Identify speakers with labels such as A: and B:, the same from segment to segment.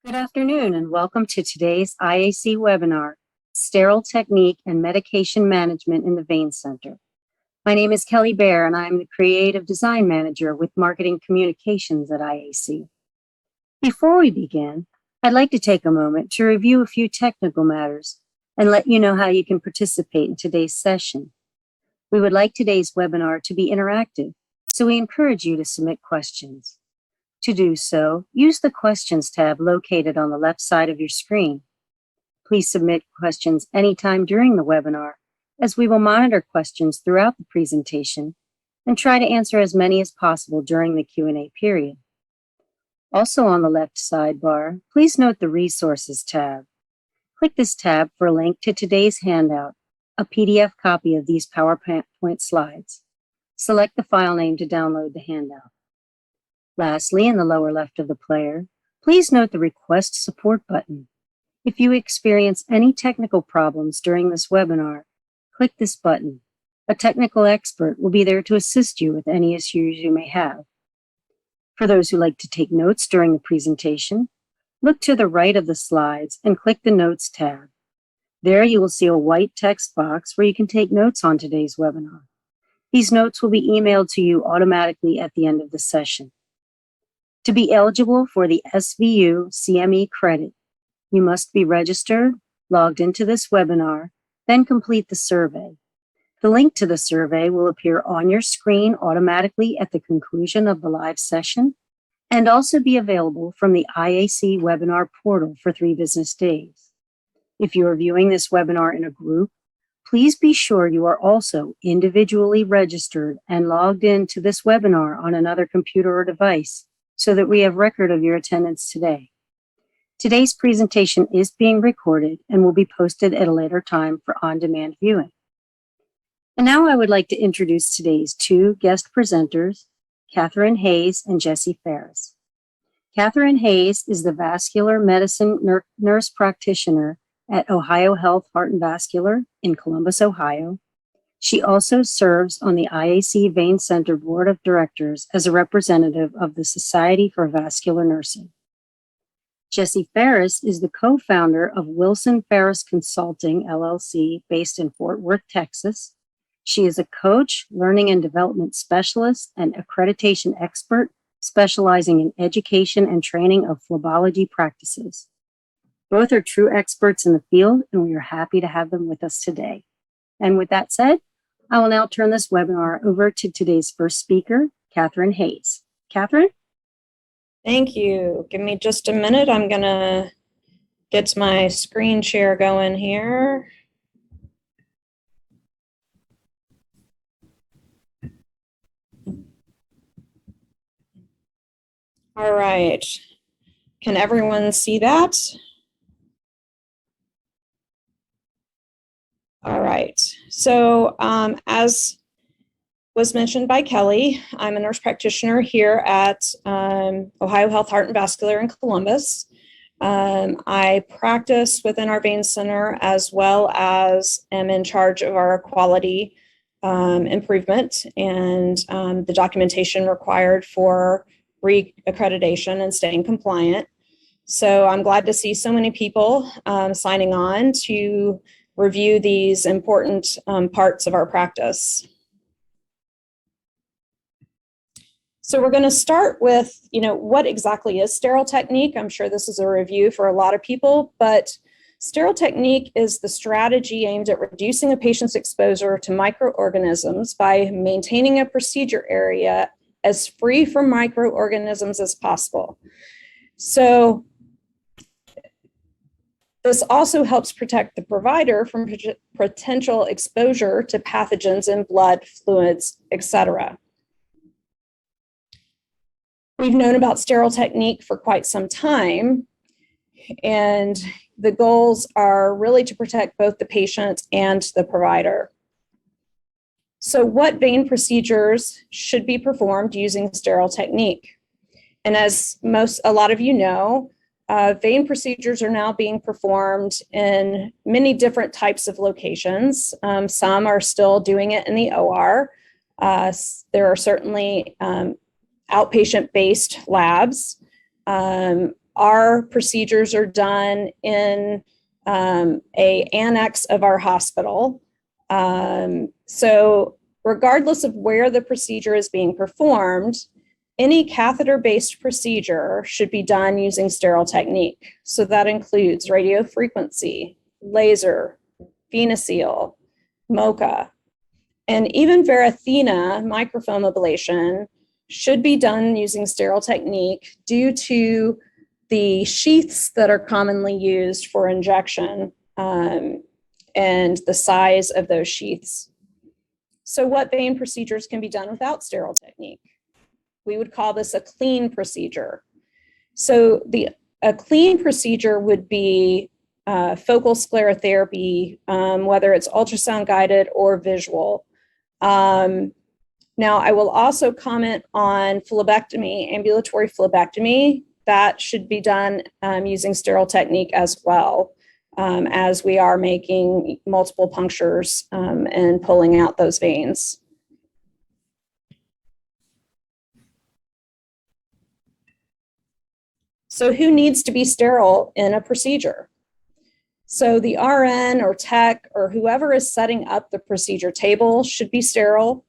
A: Good afternoon and welcome to today's IAC webinar, Sterile Technique and Medication Management in the Vein Center. My name is Kelly Baer and I'm the Creative Design Manager with Marketing Communications at IAC. Before we begin, I'd like to take a moment to review a few technical matters and let you know how you can participate in today's session. We would like today's webinar to be interactive, so we encourage you to submit questions. To do so, use the Questions tab located on the left side of your screen. Please submit questions anytime during the webinar, as we will monitor questions throughout the presentation and try to answer as many as possible during the Q&A period. Also on the left sidebar, please note the Resources tab. Click this tab for a link to today's handout, a PDF copy of these PowerPoint slides. Select the file name to download the handout. Lastly, in the lower left of the player, please note the Request Support button. If you experience any technical problems during this webinar, click this button. A technical expert will be there to assist you with any issues you may have. For those who like to take notes during the presentation, look to the right of the slides and click the Notes tab. There you will see a white text box where you can take notes on today's webinar. These notes will be emailed to you automatically at the end of the session. To be eligible for the SVU CME credit, you must be registered, logged into this webinar, then complete the survey. The link to the survey will appear on your screen automatically at the conclusion of the live session and also be available from the IAC webinar portal for 3 business days. If you are viewing this webinar in a group, please be sure you are also individually registered and logged in to this webinar on another computer or device, so that we have record of your attendance today. Today's presentation is being recorded and will be posted at a later time for on-demand viewing. And now I would like to introduce today's 2 guest presenters, Katherine Hays and Jessy Farris. Katherine Hays is the vascular medicine nurse practitioner at Ohio Health Heart and Vascular in Columbus, Ohio. She also serves on the IAC Vein Center Board of Directors as a representative of the Society for Vascular Nursing. Jessy Farris is the co-founder of Wilson Farris Consulting, LLC, based in Fort Worth, Texas. She is a coach, learning and development specialist, and accreditation expert specializing in education and training of phlebology practices. Both are true experts in the field, and we are happy to have them with us today. And with that said, I will now turn this webinar over to today's first speaker, Katherine Hays. Katherine?
B: Thank you. Give me just a minute. I'm going to get my screen share going here. All right. Can everyone see that? All right, so as was mentioned by Kelly, I'm a nurse practitioner here at Ohio Health Heart and Vascular in Columbus. I practice within our vein center as well as am in charge of our quality improvement and the documentation required for re-accreditation and staying compliant. So I'm glad to see so many people signing on to review these important parts of our practice. So we're going to start with, what exactly is Sterile Technique? I'm sure this is a review for a lot of people, but Sterile Technique is the strategy aimed at reducing a patient's exposure to microorganisms by maintaining a procedure area as free from microorganisms as possible. So this also helps protect the provider from potential exposure to pathogens in blood, fluids, etc. We've known about Sterile Technique for quite some time, and the goals are really to protect both the patient and the provider. So what vein procedures should be performed using Sterile Technique? And as a lot of you know, vein procedures are now being performed in many different types of locations. Some are still doing it in the OR. There are certainly outpatient-based labs. Our procedures are done in a annex of our hospital. So regardless of where the procedure is being performed, any catheter-based procedure should be done using Sterile Technique. So that includes radiofrequency, laser, VenaSeal, MoCA, and even Varithena microfoam ablation should be done using Sterile Technique due to the sheaths that are commonly used for injection and the size of those sheaths. So what vein procedures can be done without Sterile Technique? We would call this a clean procedure. So a clean procedure would be focal sclerotherapy, whether it's ultrasound guided or visual. Now, I will also comment on phlebectomy, ambulatory phlebectomy. That should be done using Sterile Technique as well, as we are making multiple punctures and pulling out those veins. So who needs to be sterile in a procedure? So the RN or tech or whoever is setting up the procedure table should be sterile.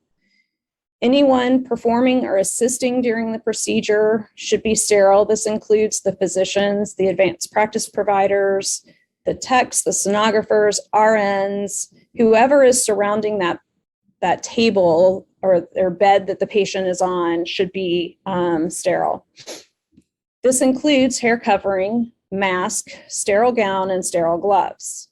B: Anyone performing or assisting during the procedure should be sterile. This includes the physicians, the advanced practice providers, the techs, the sonographers, RNs, whoever is surrounding that table or bed that the patient is on should be sterile. This includes hair covering, mask, sterile gown, and sterile gloves.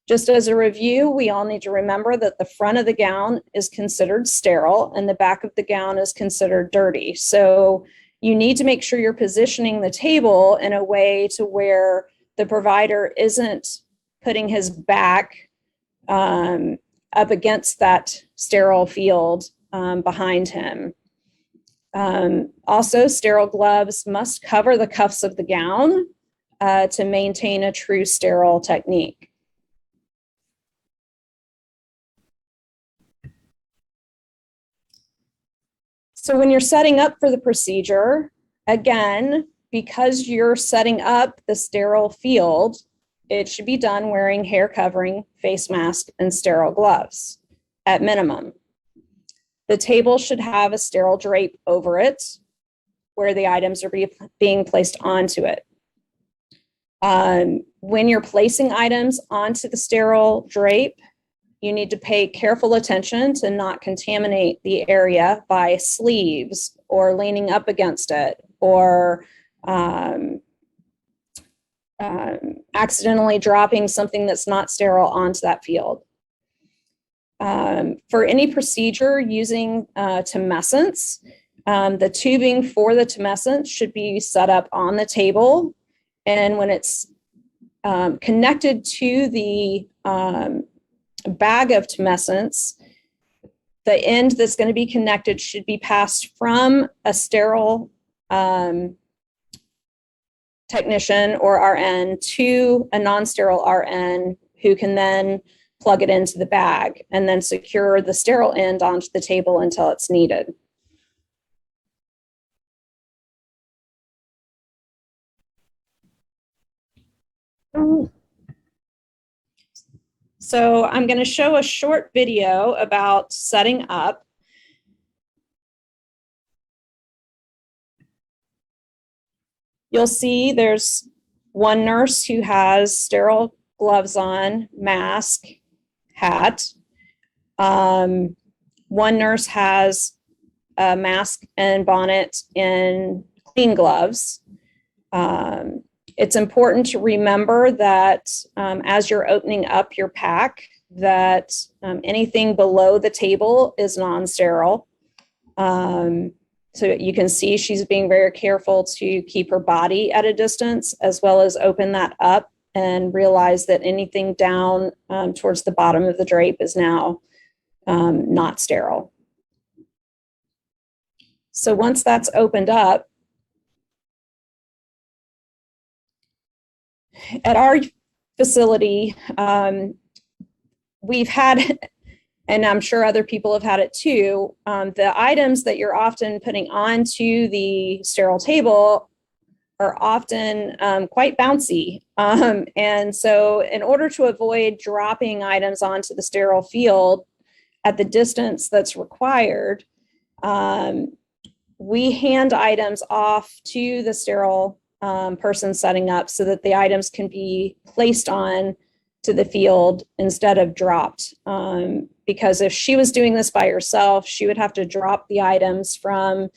B: Just as a review, we all need to remember that the front of the gown is considered sterile and the back of the gown is considered dirty. So you need to make sure you're positioning the table in a way to where the provider isn't putting his back up against that sterile field behind him. Also, sterile gloves must cover the cuffs of the gown to maintain a true sterile technique. So when you're setting up for the procedure, again, because you're setting up the sterile field, it should be done wearing hair covering, face mask, and sterile gloves at minimum. The table should have a sterile drape over it where the items are being placed onto it. When you're placing items onto the sterile drape, you need to pay careful attention to not contaminate the area by sleeves or leaning up against it or accidentally dropping something that's not sterile onto that field. For any procedure using tumescence, the tubing for the tumescence should be set up on the table. And when it's connected to the bag of tumescence, the end that's going to be connected should be passed from a sterile technician or RN to a non-sterile RN who can then plug it into the bag and then secure the sterile end onto the table until it's needed. So I'm going to show a short video about setting up. You'll see there's one nurse who has sterile gloves on, mask, hat. One nurse has a mask and bonnet and clean gloves. It's important to remember that as you're opening up your pack, that anything below the table is non-sterile. So you can see she's being very careful to keep her body at a distance, as well as open that up and realize that anything down towards the bottom of the drape is now not sterile. So once that's opened up, at our facility, we've had, and I'm sure other people have had it too, the items that you're often putting onto the sterile table are often quite bouncy. And so in order to avoid dropping items onto the sterile field at the distance that's required, we hand items off to the sterile person setting up so that the items can be placed on to the field instead of dropped. Because if she was doing this by herself, she would have to drop the items from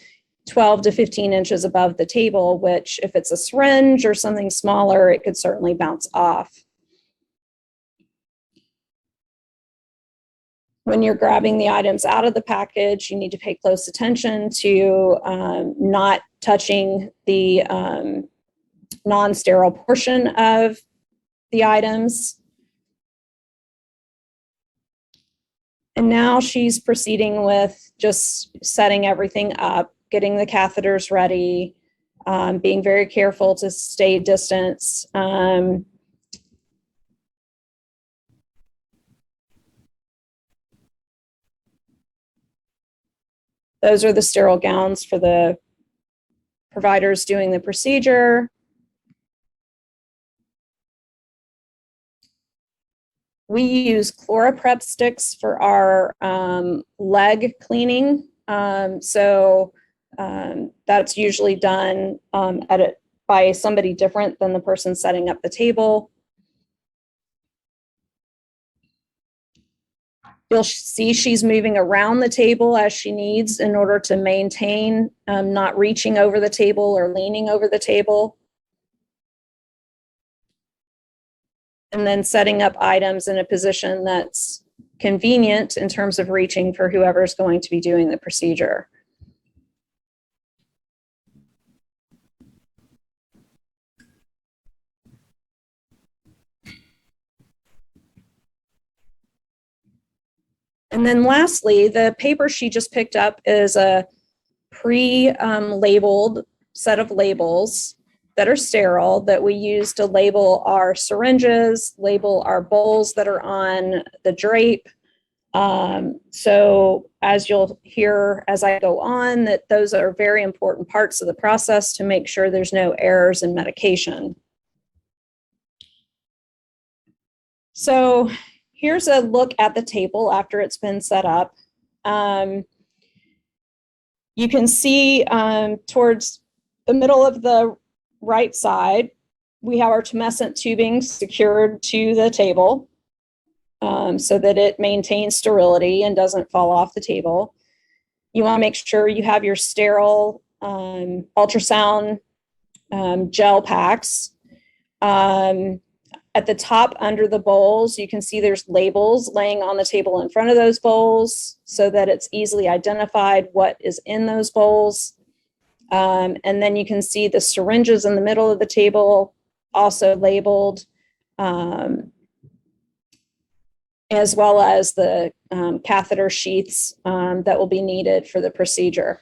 B: 12 to 15 inches above the table, which if it's a syringe or something smaller, it could certainly bounce off. When you're grabbing the items out of the package, you need to pay close attention to not touching the non-sterile portion of the items. And now she's proceeding with just setting everything up, getting the catheters ready, being very careful to stay distance. Those are the sterile gowns for the providers doing the procedure. We use ChloraPrep sticks for our leg cleaning. That's usually done by somebody different than the person setting up the table. You'll see she's moving around the table as she needs in order to maintain not reaching over the table or leaning over the table. And then setting up items in a position that's convenient in terms of reaching for whoever's going to be doing the procedure. And then lastly, the paper she just picked up is a pre-labeled set of labels that are sterile that we use to label our syringes, label our bowls that are on the drape. So as you'll hear as I go on, that those are very important parts of the process to make sure there's no errors in medication. So here's a look at the table after it's been set up. You can see towards the middle of the right side, we have our tumescent tubing secured to the table so that it maintains sterility and doesn't fall off the table. You want to make sure you have your sterile ultrasound gel packs. At the top under the bowls, you can see there's labels laying on the table in front of those bowls so that it's easily identified what is in those bowls. And then you can see the syringes in the middle of the table also labeled, as well as the catheter sheaths that will be needed for the procedure.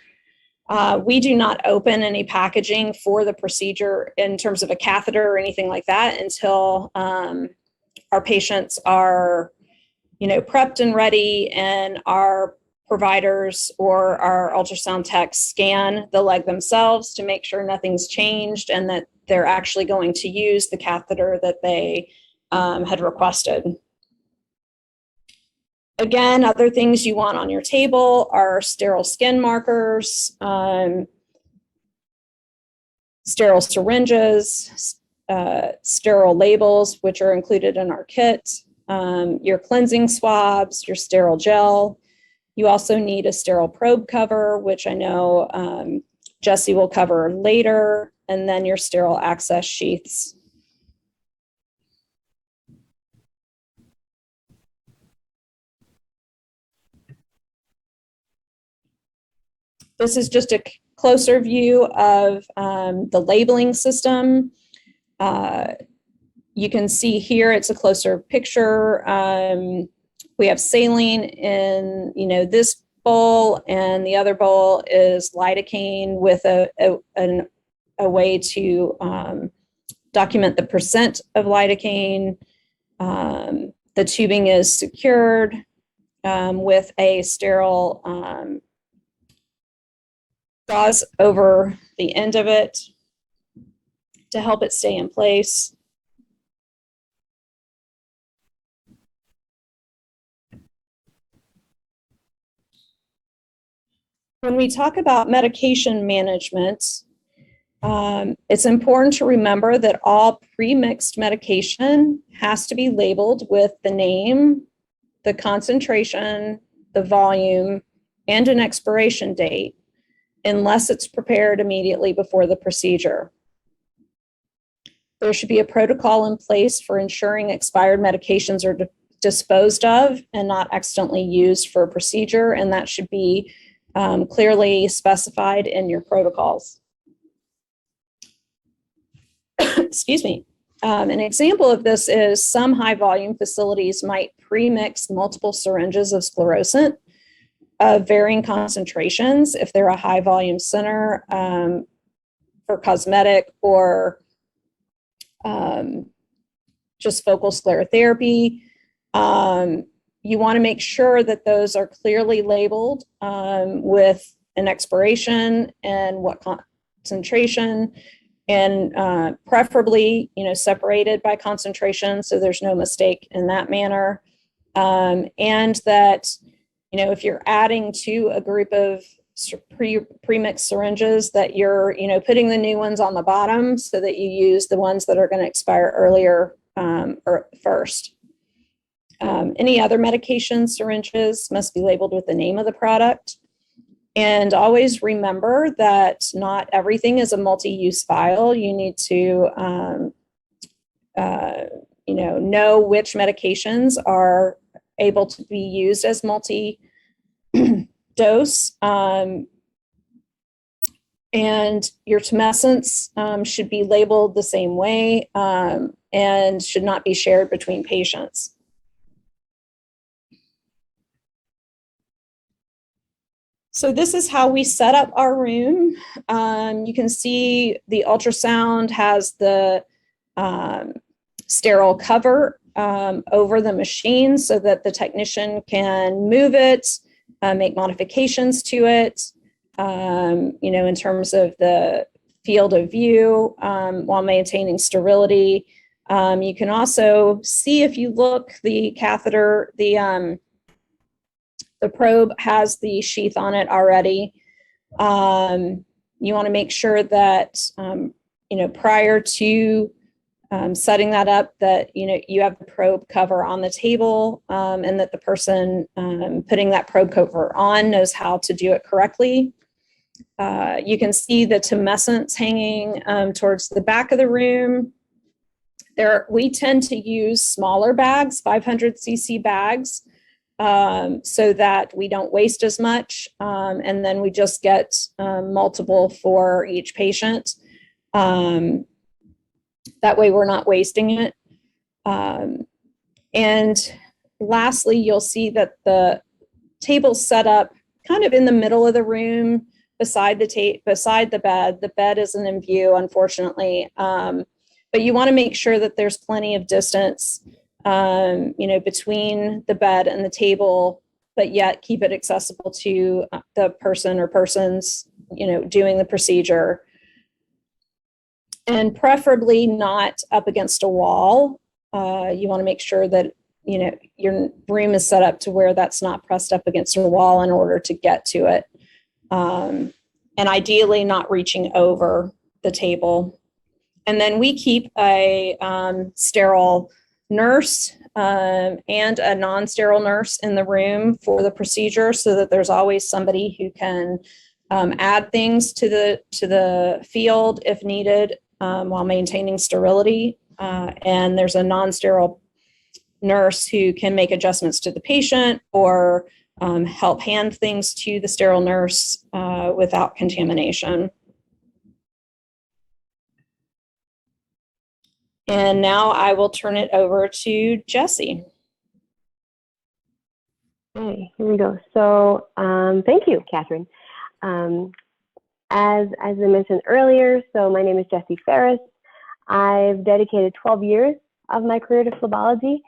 B: We do not open any packaging for the procedure in terms of a catheter or anything like that until our patients are, prepped and ready, and our providers or our ultrasound techs scan the leg themselves to make sure nothing's changed and that they're actually going to use the catheter that they had requested. Again, other things you want on your table are sterile skin markers, sterile syringes, sterile labels, which are included in our kit, your cleansing swabs, your sterile gel. You also need a sterile probe cover, which I know Jessy will cover later, and then your sterile access sheaths. This is just a closer view of the labeling system. You can see here, it's a closer picture. We have saline in, this bowl, and the other bowl is lidocaine with a way to document the percent of lidocaine. The tubing is secured with a sterile gauze over the end of it. to help it stay in place. When we talk about medication management, it's important to remember that all pre-mixed medication has to be labeled with the name, the concentration, the volume, and an expiration date, unless it's prepared immediately before the procedure. There should be a protocol in place for ensuring expired medications are disposed of and not accidentally used for a procedure, and that should be clearly specified in your protocols. Excuse me. An example of this is some high volume facilities might pre-mix multiple syringes of sclerosant of varying concentrations if they're a high volume center for cosmetic or just focal sclerotherapy. You want to make sure that those are clearly labeled with an expiration and what concentration, and preferably, separated by concentration so there's no mistake in that manner. And that, if you're adding to a group of pre-mixed syringes, that you're, putting the new ones on the bottom so that you use the ones that are going to expire earlier or first. Any other medication syringes must be labeled with the name of the product. And always remember that not everything is a multi-use vial. You need to, know which medications are able to be used as multi-dose. And your tumescence should be labeled the same way and should not be shared between patients. So this is how we set up our room. You can see the ultrasound has the sterile cover over the machine so that the technician can move it, make modifications to it, in terms of the field of view while maintaining sterility. You can also see, if you look, the catheter, the probe has the sheath on it already. You want to make sure that, prior to setting that up, that, you have the probe cover on the table and that the person putting that probe cover on knows how to do it correctly. You can see the tumescence hanging towards the back of the room. We tend to use smaller bags, 500 cc bags, so that we don't waste as much, and then we just get multiple for each patient. That way we're not wasting it. And lastly, you'll see that the table's set up kind of in the middle of the room beside the bed. The bed isn't in view, unfortunately, but you want to make sure that there's plenty of distance between the bed and the table, but yet keep it accessible to the person or persons, doing the procedure. And preferably not up against a wall. You want to make sure that, your room is set up to where that's not pressed up against a wall in order to get to it. And ideally not reaching over the table. And then we keep a sterile nurse and a non-sterile nurse in the room for the procedure, so that there's always somebody who can add things to the field if needed while maintaining sterility. And there's a non-sterile nurse who can make adjustments to the patient or help hand things to the sterile nurse without contamination. And now I will turn it over to Jessy.
C: Okay, here we go. So thank you, Katherine. As I mentioned earlier, so my name is Jessy Farris. I've dedicated 12 years of my career to phlebology.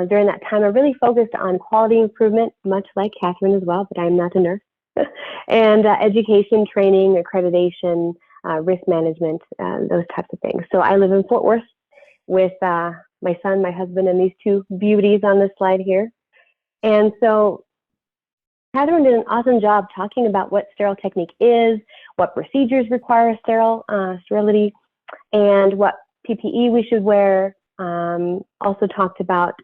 C: During that time, I really focused on quality improvement, much like Katherine as well, but I'm not a nurse, and education, training, accreditation, risk management, those types of things. So I live in Fort Worth with my son, my husband, and these two beauties on this slide here. And so Katherine did an awesome job talking about what sterile technique is, what procedures require sterility, and what PPE we should wear. Also talked about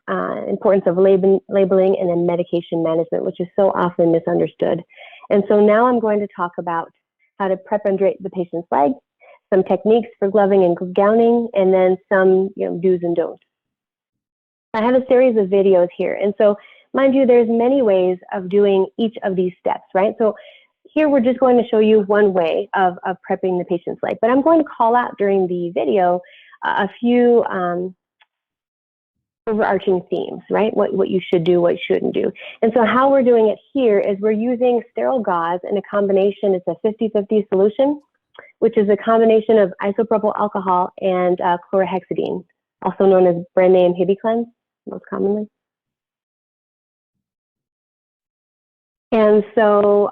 C: importance of labeling and then medication management, which is so often misunderstood. And so now I'm going to talk about how to prep and drape the patient's leg, some techniques for gloving and gowning, and then some do's and don'ts. I have a series of videos here. And so mind you, there's many ways of doing each of these steps, right? So here we're just going to show you one way of prepping the patient's leg, but I'm going to call out during the video a few overarching themes, right? What you should do, what you shouldn't do. And so how we're doing it here is we're using sterile gauze in a combination. It's a 50-50 solution, which is a combination of isopropyl alcohol and chlorhexidine, also known as brand name Hibiclens, most commonly. And so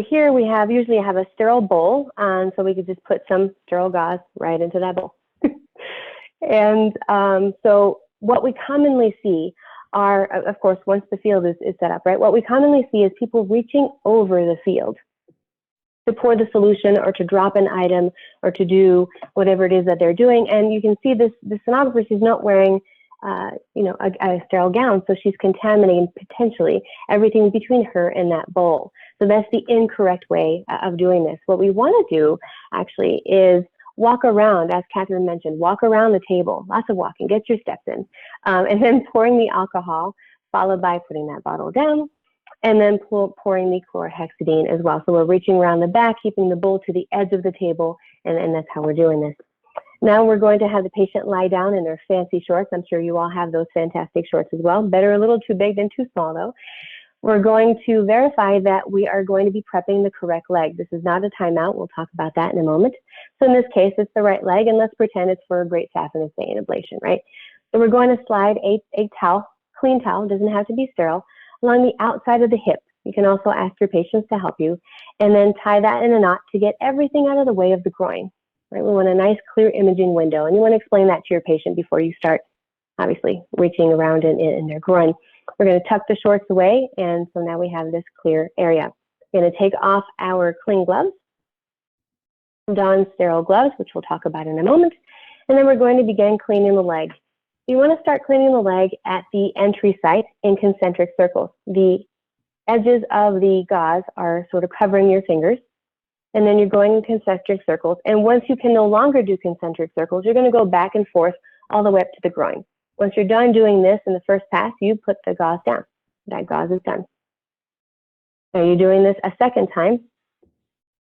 C: here we usually have a sterile bowl, and so we could just put some sterile gauze right into that bowl. And so what we commonly see are, of course, once the field is set up, right, what we commonly see is people reaching over the field to pour the solution or to drop an item or to do whatever it is that they're doing. And you can see the sonographer, she's not wearing a sterile gown, so she's contaminating potentially everything between her and that bowl. So that's the incorrect way of doing this. What we want to do actually is walk around, as Katherine mentioned, walk around the table, lots of walking, get your steps in, and then pouring the alcohol, followed by putting that bottle down, and then pouring the chlorhexidine as well. So we're reaching around the back, keeping the bowl to the edge of the table, and that's how we're doing this. Now we're going to have the patient lie down in their fancy shorts. I'm sure you all have those fantastic shorts as well. Better a little too big than too small though. We're going to verify that we are going to be prepping the correct leg. This is not a timeout. We'll talk about that in a moment. So in this case, it's the right leg, and let's pretend it's for a great saphenous vein ablation, right? So we're going to slide a towel, clean towel, doesn't have to be sterile, along the outside of the hip. You can also ask your patients to help you, and then tie that in a knot to get everything out of the way of the groin. Right? We want a nice clear imaging window, and you want to explain that to your patient before you start, obviously, reaching around in their groin. We're going to tuck the shorts away, and so now we have this clear area. We're going to take off our clean gloves, don sterile gloves, which we'll talk about in a moment, and then we're going to begin cleaning the leg. You want to start cleaning the leg at the entry site in concentric circles. The edges of the gauze are sort of covering your fingers, and then you're going in concentric circles. And once you can no longer do concentric circles, you're going to go back and forth all the way up to the groin. Once you're done doing this in the first pass, you put the gauze down. That gauze is done. Now you're doing this a second time,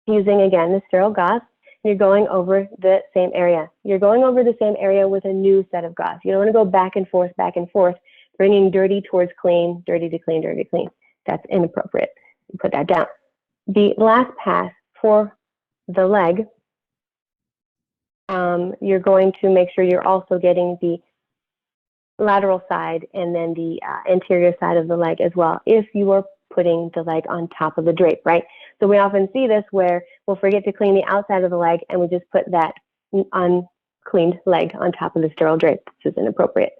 C: using again the sterile gauze. You're going over the same area. You're going over the same area with a new set of gauze. You don't want to go back and forth, bringing dirty towards clean, dirty to clean, dirty to clean. That's inappropriate. You put that down. The last pass for the leg, you're going to make sure you're also getting the lateral side and then the anterior side of the leg as well, if you are putting the leg on top of the drape, right? So we often see this where we'll forget to clean the outside of the leg and we just put that uncleaned leg on top of the sterile drape, which is inappropriate.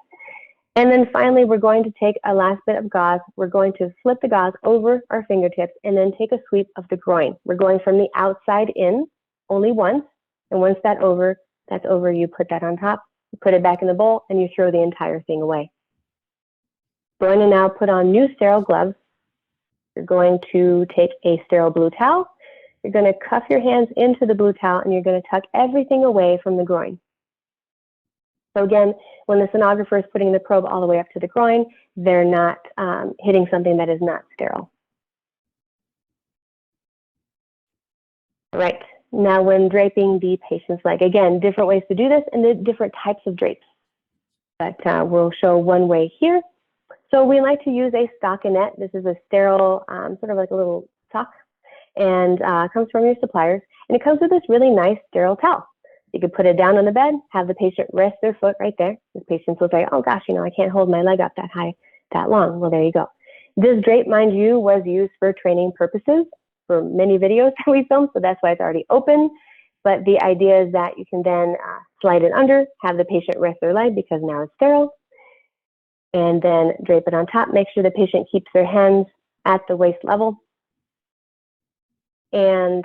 C: And then finally, we're going to take a last bit of gauze. We're going to flip the gauze over our fingertips and then take a sweep of the groin. We're going from the outside in only once. And once that's over, you put that on top, you put it back in the bowl, and you throw the entire thing away. Going to now put on new sterile gloves. You're going to take a sterile blue towel. You're going to cuff your hands into the blue towel, and you're going to tuck everything away from the groin. So again, when the sonographer is putting the probe all the way up to the groin, they're not hitting something that is not sterile. All right, now when draping the patient's leg, again, different ways to do this and the different types of drapes. But we'll show one way here. So we like to use a stockinette. This is a sterile, sort of like a little sock, and comes from your suppliers. And it comes with this really nice sterile towel. You could put it down on the bed, have the patient rest their foot right there. The patients will say, oh gosh, I can't hold my leg up that high, that long. Well, there you go. This drape, mind you, was used for training purposes. for many videos that we filmed, so that's why it's already open. But the idea is that you can then slide it under, have the patient rest their leg because now it's sterile, and then drape it on top. Make sure the patient keeps their hands at the waist level, and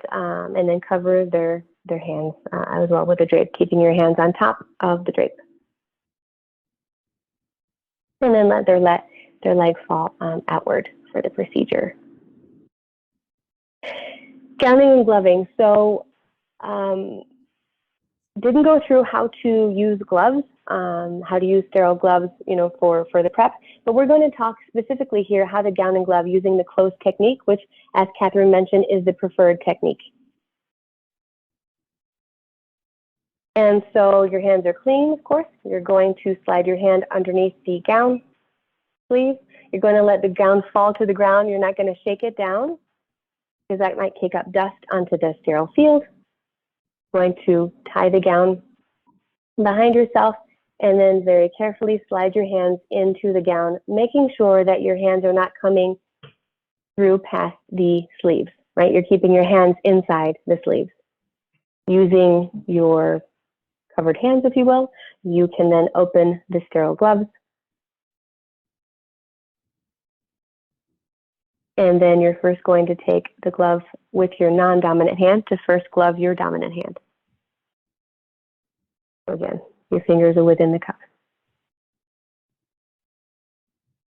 C: then cover their hands as well with the drape, keeping your hands on top of the drape. And then let their legs fall outward for the procedure. Gowning and gloving. So didn't go through how to use gloves, how to use sterile gloves, for the prep, but we're going to talk specifically here how to gown and glove using the closed technique, which, as Katherine mentioned, is the preferred technique. And so your hands are clean, of course. You're going to slide your hand underneath the gown sleeve. You're going to let the gown fall to the ground. You're not going to shake it down because that might kick up dust onto the sterile field. Going to tie the gown behind yourself and then very carefully slide your hands into the gown, making sure that your hands are not coming through past the sleeves, right? You're keeping your hands inside the sleeves. Using your covered hands, if you will, you can then open the sterile gloves. And then you're first going to take the glove with your non-dominant hand to first glove your dominant hand. Again, your fingers are within the cuff.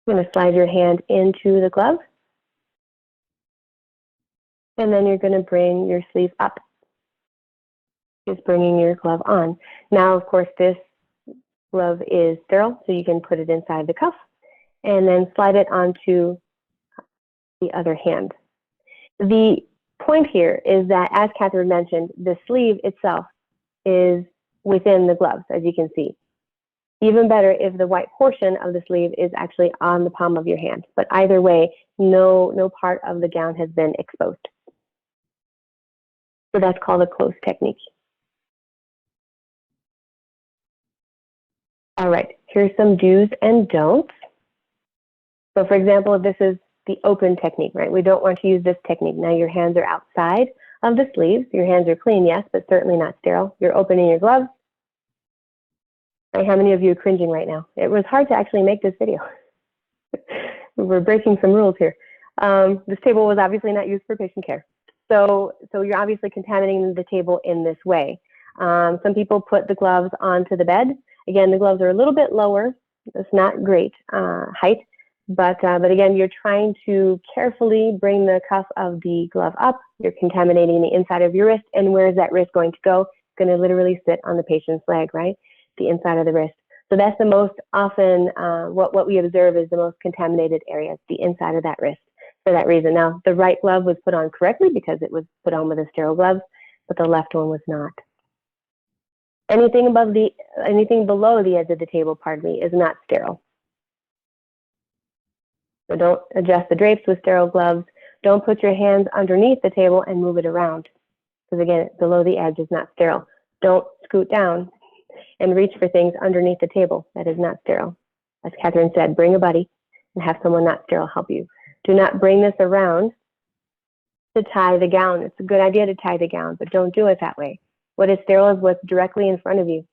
C: You're going to slide your hand into the glove. And then you're going to bring your sleeve up. Just bringing your glove on. Now, of course, this glove is sterile, so you can put it inside the cuff and then slide it onto the other hand. The point here is that, as Katherine mentioned, the sleeve itself is within the gloves, as you can see. Even better if the white portion of the sleeve is actually on the palm of your hand. But either way, no part of the gown has been exposed. So that's called a closed technique. All right, here's some do's and don'ts. So for example, if this is the open technique, right? We don't want to use this technique. Now your hands are outside of the sleeves. Your hands are clean, yes, but certainly not sterile. You're opening your gloves. Right, how many of you are cringing right now? It was hard to actually make this video. We're breaking some rules here. This table was obviously not used for patient care. So you're obviously contaminating the table in this way. Some people put the gloves onto the bed. Again, the gloves are a little bit lower. It's not great height, but again, you're trying to carefully bring the cuff of the glove up. You're contaminating the inside of your wrist, and where is that wrist going to go? It's going to literally sit on the patient's leg, right? The inside of the wrist. So that's the most often, what we observe is the most contaminated areas, the inside of that wrist, for that reason. Now, the right glove was put on correctly because it was put on with a sterile glove, but the left one was not. Anything below the edge of the table, pardon me, is not sterile. So don't adjust the drapes with sterile gloves. Don't put your hands underneath the table and move it around, because again, below the edge is not sterile. Don't scoot down and reach for things underneath the table. That is not sterile. As Katherine said, bring a buddy and have someone not sterile help you. Do not bring this around to tie the gown. It's a good idea to tie the gown, but don't do it that way. What is sterile is what's directly in front of you.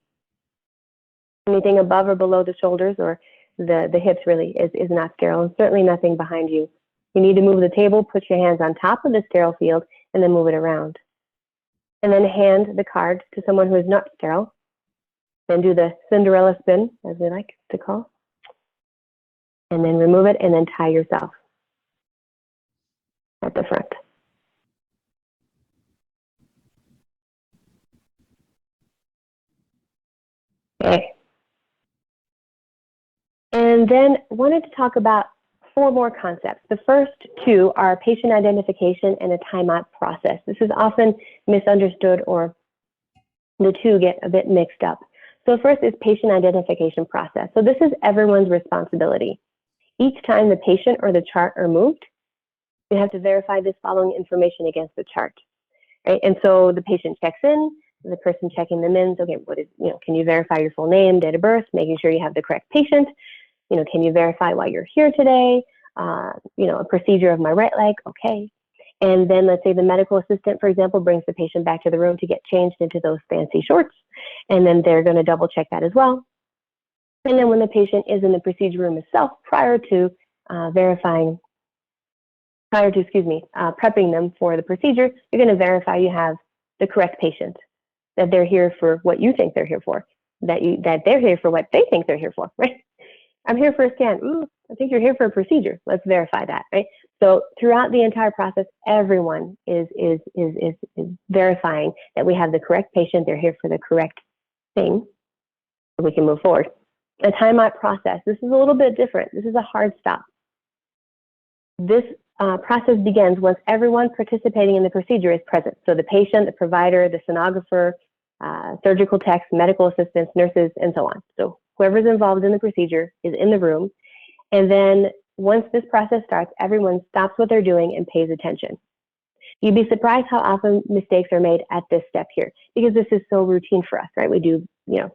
C: Anything above or below the shoulders or the hips really is not sterile, and certainly nothing behind you. You need to move the table, put your hands on top of the sterile field, and then move it around. And then hand the card to someone who is not sterile. Then do the Cinderella spin, as we like to call. And then remove it and then tie yourself at the front. Okay. And then wanted to talk about 4 more concepts. The first 2 are patient identification and a timeout process. This is often misunderstood, or the 2 get a bit mixed up. So first is patient identification process. So this is everyone's responsibility. Each time the patient or the chart are moved, you have to verify this following information against the chart. Right? And so the patient checks in, the person checking them in, okay, can you verify your full name, date of birth, making sure you have the correct patient? Can you verify why you're here today? A procedure of my right leg, okay. And then let's say the medical assistant, for example, brings the patient back to the room to get changed into those fancy shorts. And then they're going to double check that as well. And then when the patient is in the procedure room itself, prior to prepping them for the procedure, you're going to verify you have the correct patient, that they're here for what you think they're here for, that they're here for what they think they're here for, right? I'm here for a scan. I think you're here for a procedure. Let's verify that, right? So throughout the entire process, everyone is verifying that we have the correct patient. They're here for the correct thing. So we can move forward. The timeout process. This is a little bit different. This is a hard stop. This process begins once everyone participating in the procedure is present. So the patient, the provider, the sonographer, surgical techs, medical assistants, nurses, and so on. So whoever's involved in the procedure is in the room. And then once this process starts, everyone stops what they're doing and pays attention. You'd be surprised how often mistakes are made at this step here, because this is so routine for us, right? We do,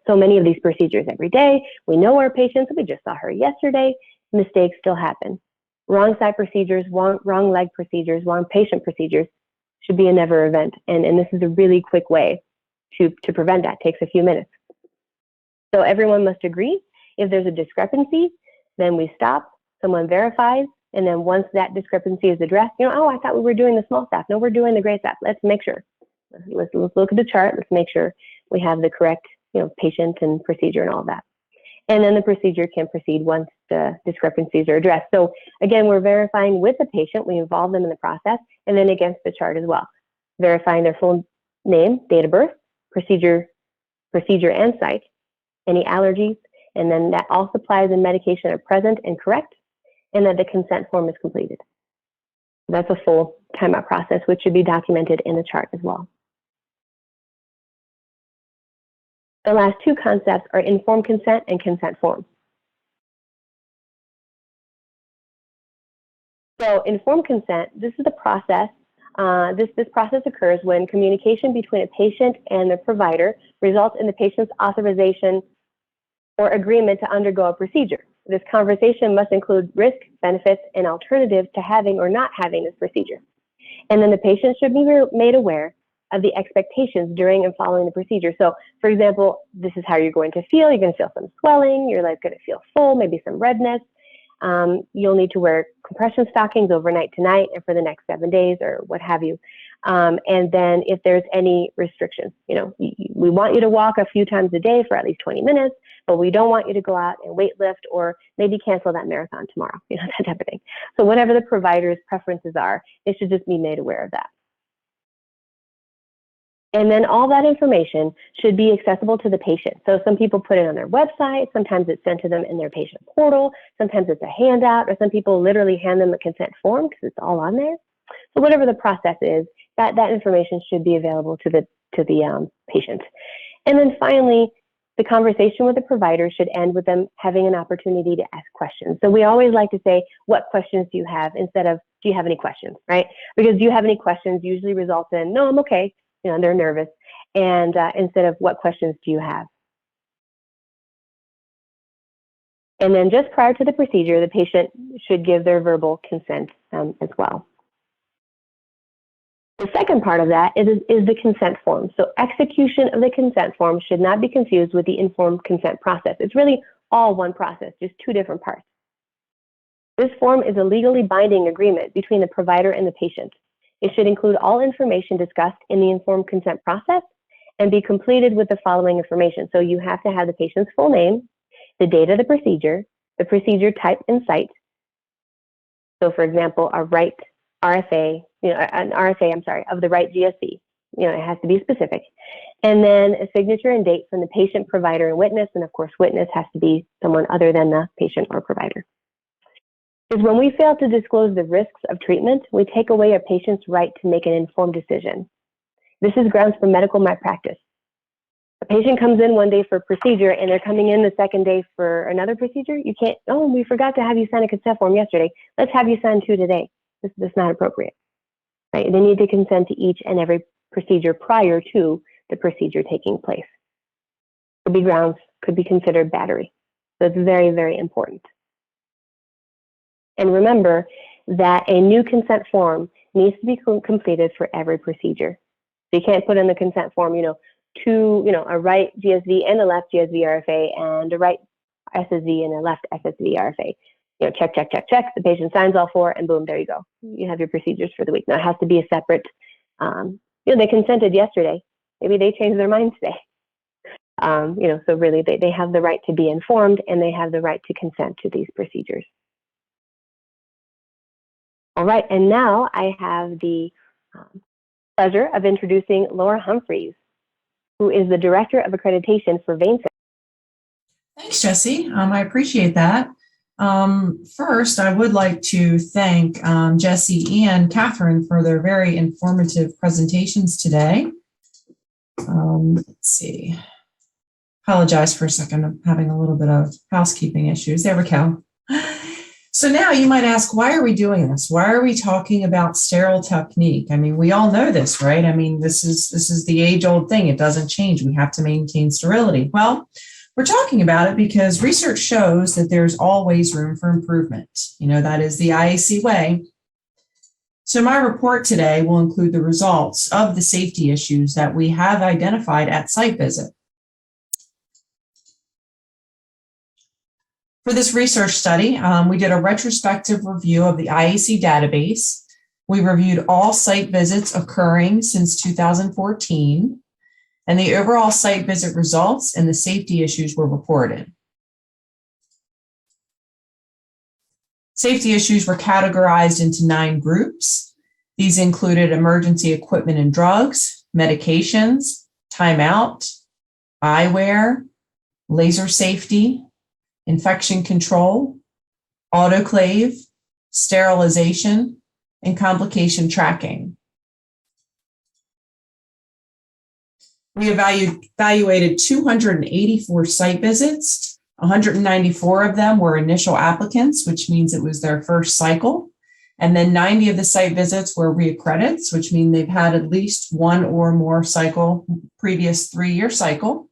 C: so many of these procedures every day. We know our patients. We just saw her yesterday. Mistakes still happen. Wrong side procedures, wrong leg procedures, wrong patient procedures should be a never event. And this is a really quick way to prevent that. It takes a few minutes. So everyone must agree. If there's a discrepancy, then we stop, someone verifies, and then once that discrepancy is addressed, I thought we were doing the small staff. No, we're doing the gray staff. Let's make sure. Let's look at the chart. Let's make sure we have the correct, patient and procedure and all of that. And then the procedure can proceed once the discrepancies are addressed. So again, we're verifying with the patient. We involve them in the process, and then against the chart as well, verifying their full name, date of birth, procedure and site, any allergies, and then that all supplies and medication are present and correct, and that the consent form is completed. That's a full timeout process, which should be documented in the chart as well. The last two concepts are informed consent and consent form. So informed consent, this is the process. This process occurs when communication between a patient and the provider results in the patient's authorization or agreement to undergo a procedure. This conversation must include risk, benefits, and alternatives to having or not having this procedure. And then the patient should be made aware of the expectations during and following the procedure. So, for example, this is how you're going to feel. You're going to feel some swelling. Your leg's going to feel full, maybe some redness. You'll need to wear compression stockings overnight tonight and for the next 7 days or what have you. And then if there's any restrictions, we want you to walk a few times a day for at least 20 minutes, but we don't want you to go out and weight lift or maybe cancel that marathon tomorrow, that type of thing. So whatever the provider's preferences are, they should just be made aware of that. And then all that information should be accessible to the patient. So some people put it on their website, sometimes it's sent to them in their patient portal, sometimes it's a handout, or some people literally hand them a consent form because it's all on there. So whatever the process is, that information should be available to the patient. And then finally, the conversation with the provider should end with them having an opportunity to ask questions. So we always like to say, what questions do you have, instead of, do you have any questions, right? Because do you have any questions usually results in, no, I'm okay. They're nervous. And instead of, what questions do you have? And then just prior to the procedure, the patient should give their verbal consent as well. The second part of that is the consent form. So execution of the consent form should not be confused with the informed consent process. It's really all one process, just two different parts. This form is a legally binding agreement between the provider and the patient. It should include all information discussed in the informed consent process and be completed with the following information. So you have to have the patient's full name, the date of the procedure type and site. So for example, a right RFA, an RFA, of the right GSC. It has to be specific. And then a signature and date from the patient, provider, and witness. And of course, witness has to be someone other than the patient or provider. Because when we fail to disclose the risks of treatment, we take away a patient's right to make an informed decision. This is grounds for medical malpractice. A patient comes in one day for a procedure and they're coming in the second day for another procedure. You can't, oh, we forgot to have you sign a consent form yesterday. Let's have you sign 2 today. This is not appropriate. Right? They need to consent to each and every procedure prior to the procedure taking place. Could be grounds, could be considered battery. So it's very, very important. And remember that a new consent form needs to be completed for every procedure. So you can't put in the consent form, a right GSV and a left GSV RFA and a right SSV and a left SSV RFA. Check, check, check, check. The patient signs all four, and boom, there you go. You have your procedures for the week. Now it has to be a separate. They consented yesterday. Maybe they changed their mind today. So really they have the right to be informed, and they have the right to consent to these procedures. All right, and now I have the pleasure of introducing Laura Humphries, who is the Director of Accreditation for Vein Center.
D: Thanks, Jessy. I appreciate that. First, I would like to thank Jessy and Katherine for their very informative presentations today. Let's see. Apologize for a second. I'm having a little bit of housekeeping issues. There we go. So now you might ask, why are we doing this? Why are we talking about sterile technique? I mean, we all know this, right? I mean, this is the age-old thing. It doesn't change. We have to maintain sterility. Well, we're talking about it because research shows that there's always room for improvement. That is the IAC way. So my report today will include the results of the safety issues that we have identified at site visit. For this research study, we did a retrospective review of the IAC database. We reviewed all site visits occurring since 2014, and the overall site visit results and the safety issues were reported. Safety issues were categorized into 9 groups. These included emergency equipment and drugs, medications, timeout, eyewear, laser safety, infection control, autoclave, sterilization, and complication tracking. We evaluated 284 site visits. 194 of them were initial applicants, which means it was their first cycle. And then 90 of the site visits were reaccredits, which mean they've had at least one or more cycle, previous 3-year cycle.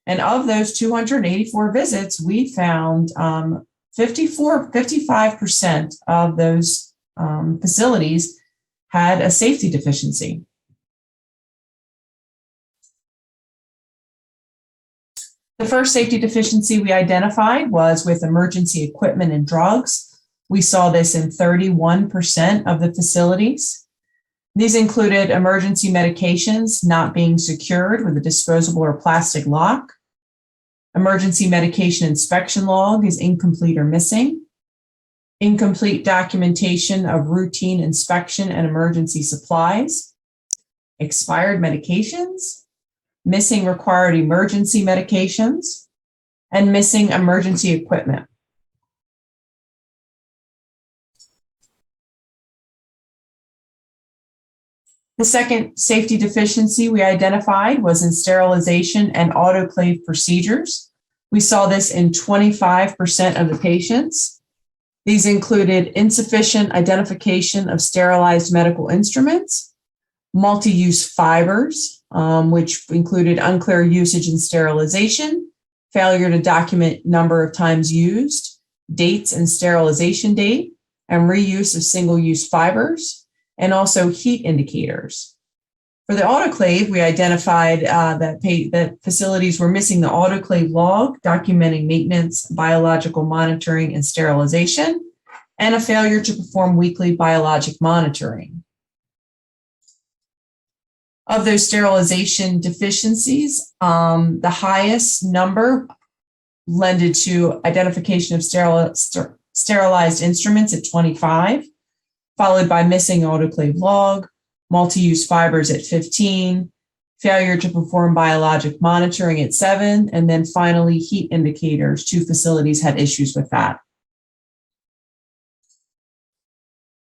D: And of those 284 visits, we found 55% of those facilities had a safety deficiency. The first safety deficiency we identified was with emergency equipment and drugs. We saw this in 31% of the facilities. These included emergency medications not being secured with a disposable or plastic lock. Emergency medication inspection log is incomplete or missing. Incomplete documentation of routine inspection and emergency supplies. Expired medications. Missing required emergency medications. And missing emergency equipment. The second safety deficiency we identified was in sterilization and autoclave procedures. We saw this in 25% of the patients. These included insufficient identification of sterilized medical instruments, multi-use fibers, which included unclear usage and sterilization, failure to document number of times used, dates and sterilization date, and reuse of single-use fibers, and also heat indicators. For the autoclave, we identified that facilities were missing the autoclave log, documenting maintenance, biological monitoring, and sterilization, and a failure to perform weekly biologic monitoring. Of those sterilization deficiencies, the highest number lended to identification of sterilized instruments at 25, followed by missing autoclave log, multi-use fibers at 15, failure to perform biologic monitoring at 7, and then finally heat indicators. 2 facilities had issues with that.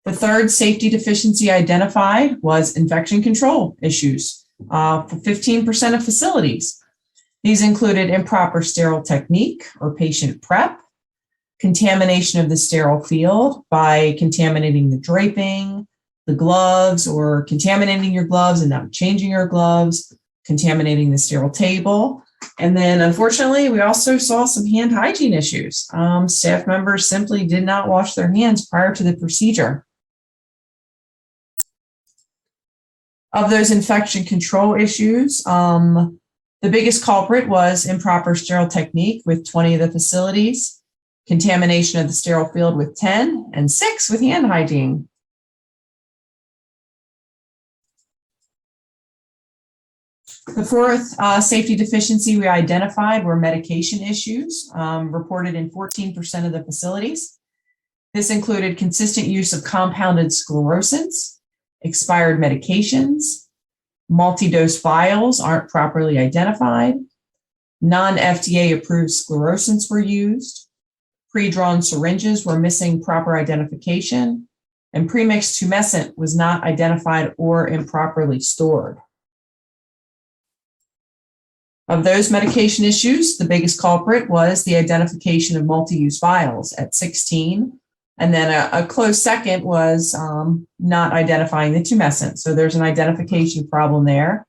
D: The third safety deficiency identified was infection control issues for 15% of facilities. These included improper sterile technique or patient prep, contamination of the sterile field by contaminating the draping, the gloves, or contaminating your gloves and not changing your gloves, contaminating the sterile table. And then unfortunately, we also saw some hand hygiene issues. Staff members simply did not wash their hands prior to the procedure. Of those infection control issues, the biggest culprit was improper sterile technique with 20 of the facilities, contamination of the sterile field with 10, and 6 with hand hygiene. The fourth safety deficiency we identified were medication issues, reported in 14% of the facilities. This included consistent use of compounded sclerosants, expired medications, multi-dose vials aren't properly identified, non-FDA approved sclerosants were used, pre-drawn syringes were missing proper identification, and premixed tumescent was not identified or improperly stored. Of those medication issues, the biggest culprit was the identification of multi-use vials at 16. And then a close second was not identifying the tumescent. So there's an identification problem there,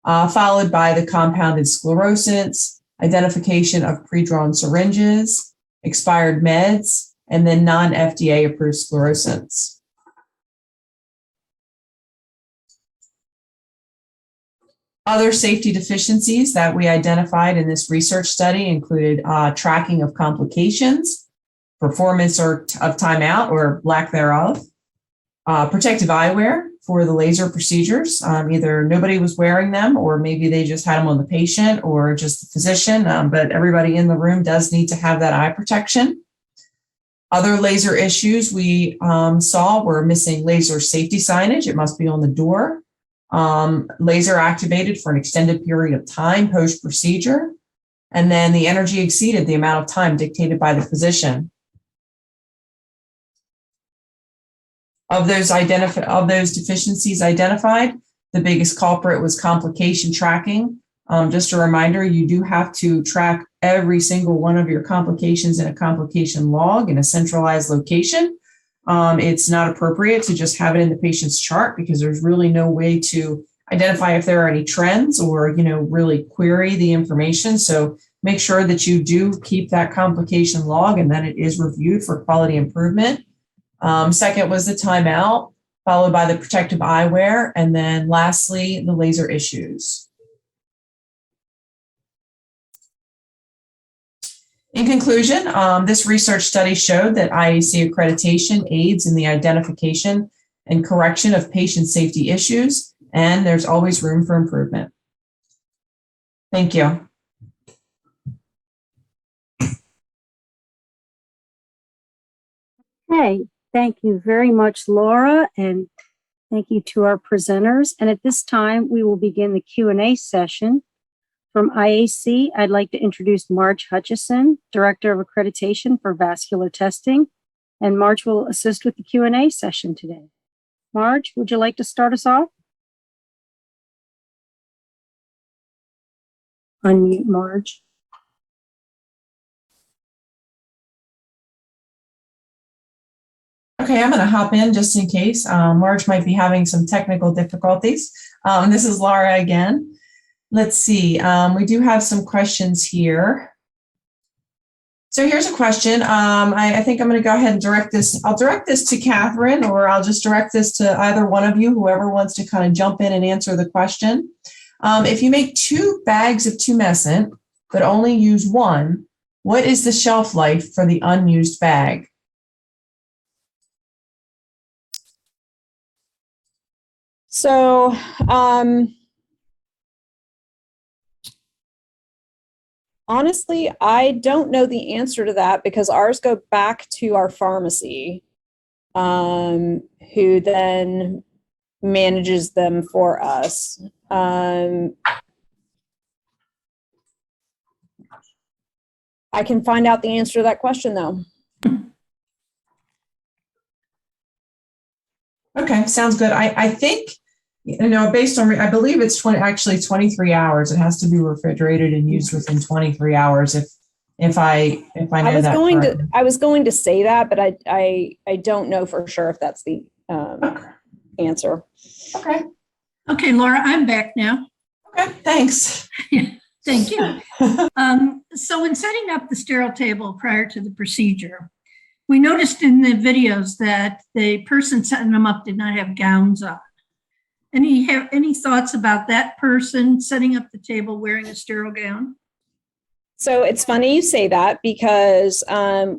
D: followed by the compounded sclerosants, identification of pre-drawn syringes, expired meds, and then non-FDA approved sclerosants. Other safety deficiencies that we identified in this research study included tracking of complications, performance of timeout or lack thereof, protective eyewear for the laser procedures. Either nobody was wearing them or maybe they just had them on the patient or just the physician, but everybody in the room does need to have that eye protection. Other laser issues we saw were missing laser safety signage. It must be on the door. Laser activated for an extended period of time post-procedure, and then the energy exceeded the amount of time dictated by the physician. Of those deficiencies identified, the biggest culprit was complication tracking. Just a reminder, you do have to track every single one of your complications in a complication log in a centralized location. It's not appropriate to just have it in the patient's chart because there's really no way to identify if there are any trends or, really query the information. So make sure that you do keep that complication log and that it is reviewed for quality improvement. Second was the timeout, followed by the protective eyewear, and then lastly, the laser issues. In conclusion, this research study showed that IAC accreditation aids in the identification and correction of patient safety issues, and there's always room for improvement. Thank you.
A: Okay, thank you very much, Laura, and thank you to our presenters. And at this time, we will begin the Q&A session. From IAC, I'd like to introduce Marge Hutchison, Director of Accreditation for Vascular Testing, and Marge will assist with the Q&A session today. Marge, would you like to start us off? Unmute Marge.
D: Okay, I'm going to hop in just in case. Marge might be having some technical difficulties. This is Laura again. Let's see, we do have some questions here. So here's a question. I think I'm going to go ahead and direct this. I'll direct this to Katherine, or I'll just direct this to either one of you, whoever wants to kind of jump in and answer the question. If you make 2 bags of tumescent, but only use 1, what is the shelf life for the unused bag?
B: So, honestly, I don't know the answer to that because ours go back to our pharmacy, who then manages them for us. I can find out the answer to that question, though.
D: Okay, sounds good. I think, based on, I believe it's 23 hours. It has to be refrigerated and used within 23 hours. If I know that correctly.
B: I was going to say that, but I don't know for sure if that's the answer.
D: Okay.
E: Okay, Laura, I'm back now.
D: Okay, thanks.
E: Thank you. So in setting up the sterile table prior to the procedure, we noticed in the videos that the person setting them up did not have gowns on. Any thoughts about that person setting up the table wearing a sterile gown?
B: So it's funny you say that because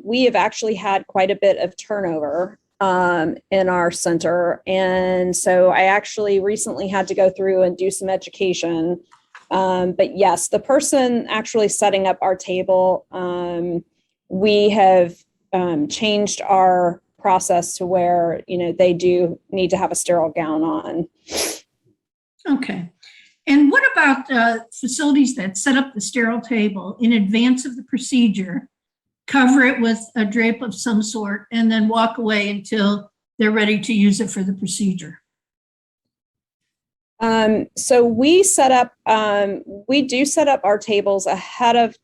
B: we have actually had quite a bit of turnover in our center. And so I actually recently had to go through and do some education. But yes, the person actually setting up our table, we have changed our process to where, they do need to have a sterile gown on.
E: Okay. And what about facilities that set up the sterile table in advance of the procedure, cover it with a drape of some sort, and then walk away until they're ready to use it for the procedure?
B: So we do set up our tables ahead of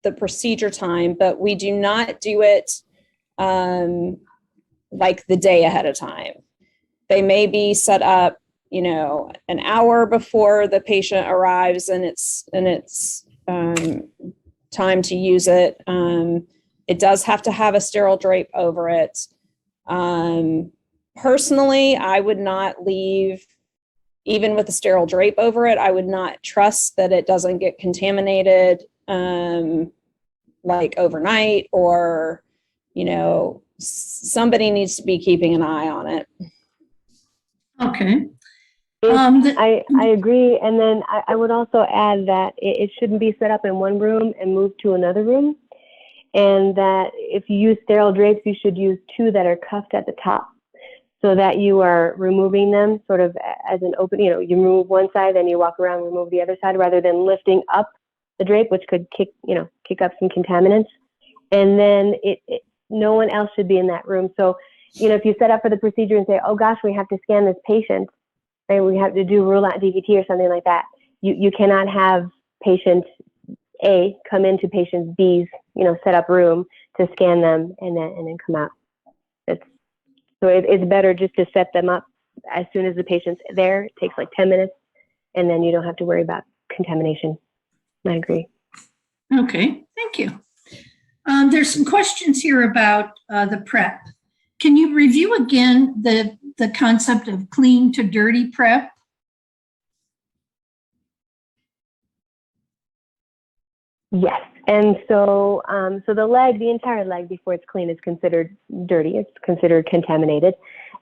B: the procedure time, but we do not do it like the day ahead of time. They may be set up, an hour before the patient arrives and it's time to use it. It does have to have a sterile drape over it. Personally, I would not leave, even with a sterile drape over it, I would not trust that it doesn't get contaminated like overnight, or, somebody needs to be keeping an eye on it.
E: Okay.
C: I agree. And then I would also add that it shouldn't be set up in one room and moved to another room. And that if you use sterile drapes, you should use two that are cuffed at the top so that you are removing them sort of as an open, you remove one side, then you walk around, remove the other side, rather than lifting up the drape, which could kick up some contaminants. And then no one else should be in that room. So, if you set up for the procedure and say, oh gosh, we have to scan this patient, right? We have to do rule out DVT or something like that. You cannot have patient A come into patient B's, set up room to scan them and then come out. It's better just to set them up as soon as the patient's there. It takes like 10 minutes, and then you don't have to worry about contamination. I agree.
E: Okay, thank you. There's some questions here about the prep. Can you review again the concept of clean to dirty prep?
C: Yes, and so the entire leg before it's clean is considered dirty. It's considered contaminated,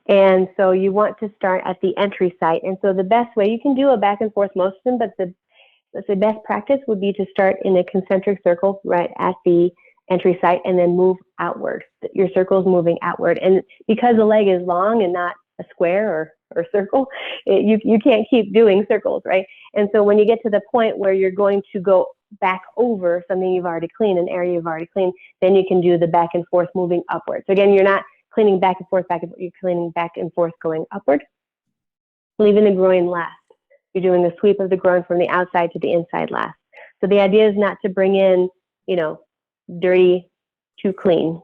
C: and so you want to start at the entry site. And so the best way, you can do a back and forth motion, but the best practice would be to start in a concentric circle right at the entry site and then move outward. Your circle is moving outward, and because the leg is long and not a square or circle, you can't keep doing circles, right? And so when you get to the point where you're going to go back over something you've already cleaned, an area you've already cleaned, then you can do the back and forth moving upward. So again, you're not cleaning back and forth, you're cleaning back and forth going upward, leaving the groin last. You're doing a sweep of the groin from the outside to the inside last. So the idea is not to bring in, dirty to clean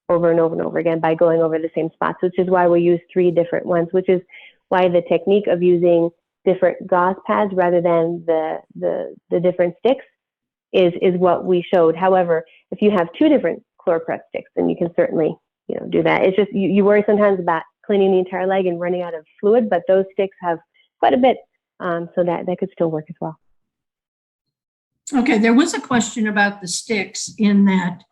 C: over and over and over again by going over the same spots, which is why we use 3 different ones, which is why the technique of using different gauze pads rather than the different sticks is what we showed. However, if you have 2 different ChlorPrep sticks, then you can certainly, do that. It's just, you worry sometimes about cleaning the entire leg and running out of fluid, but those sticks have quite a bit, so that could still work as well.
E: Okay, there was a question about the sticks in that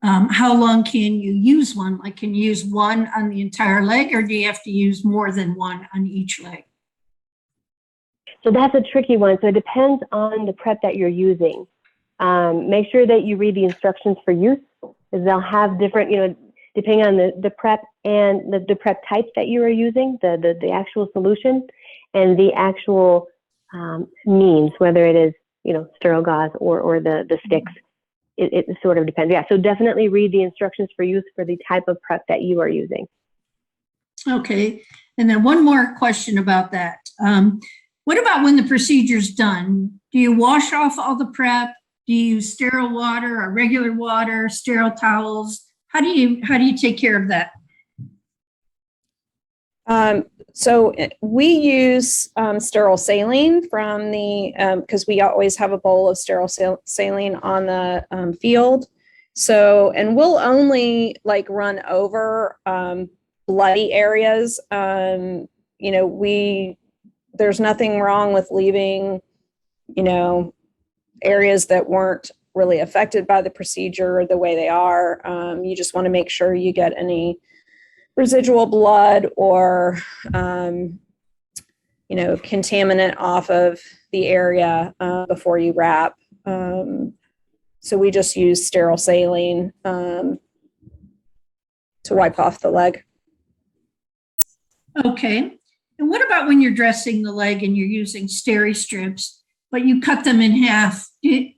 E: how long can you use one? Like, can you use one on the entire leg, or do you have to use more than one on each leg?
C: So that's a tricky one. So it depends on the prep that you're using. Make sure that you read the instructions for use, because they'll have different, depending on the prep and the prep type that you are using, the actual solution and the actual means, whether it is, sterile gauze or the sticks. It sort of depends. Yeah, so definitely read the instructions for use for the type of prep that you are using.
E: Okay, and then one more question about that. What about when the procedure's done? Do you wash off all the prep? Do you use sterile water or regular water, sterile towels? How do you take care of that?
B: So we use sterile saline from because we always have a bowl of sterile saline on the field. So, and we'll only run over bloody areas. We there's nothing wrong with leaving, areas that weren't really affected by the procedure the way they are. You just want to make sure you get any residual blood or, contaminant off of the area before you wrap. So we just use sterile saline to wipe off the leg.
E: Okay. And what about when you're dressing the leg and you're using steri strips, but you cut them in half?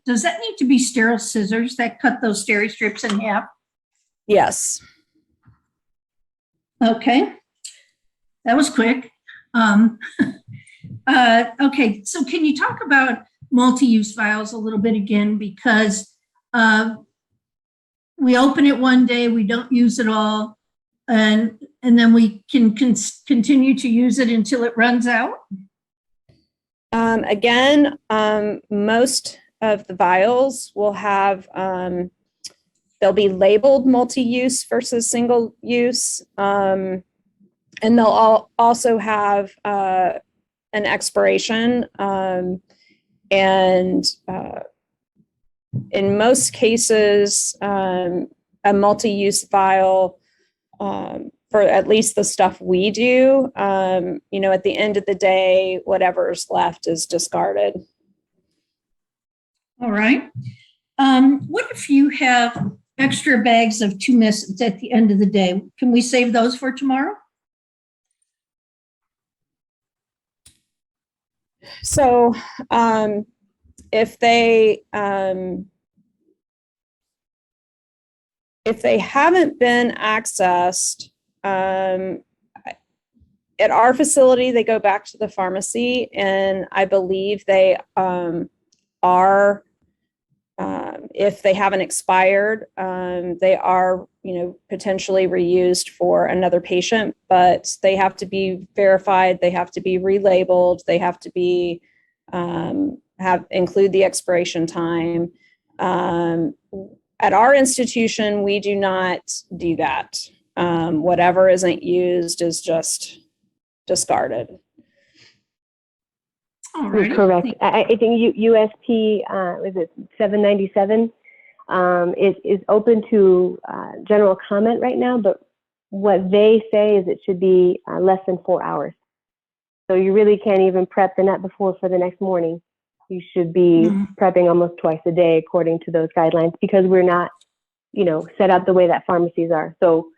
E: Does that need to be sterile scissors that cut those steri strips in half?
B: Yes.
E: Okay. That was quick. Okay. So can you talk about multi-use vials a little bit again? Because we open it one day, we don't use it all, and then we can continue to use it until it runs out?
B: Again, most of the vials will have, they'll be labeled multi-use versus single use. And they'll also have an expiration. And in most cases, a multi-use vial, for at least the stuff we do, at the end of the day, whatever's left is discarded.
E: All right. What if you have extra bags of 2 misses at the end of the day? Can we save those for tomorrow?
B: So if they haven't been accessed, at our facility, they go back to the pharmacy, and I believe they are, if they haven't expired, they are, potentially reused for another patient, but they have to be verified, they have to be relabeled, they have to be, include the expiration time. At our institution, we do not do that. Whatever isn't used is just discarded.
E: All right.
C: Correct. I think USP, is it 797, is open to general comment right now, but what they say is it should be less than 4 hours. So you really can't even prep the night before for the next morning. You should be prepping almost twice a day according to those guidelines, because we're not, set up the way that pharmacies are. So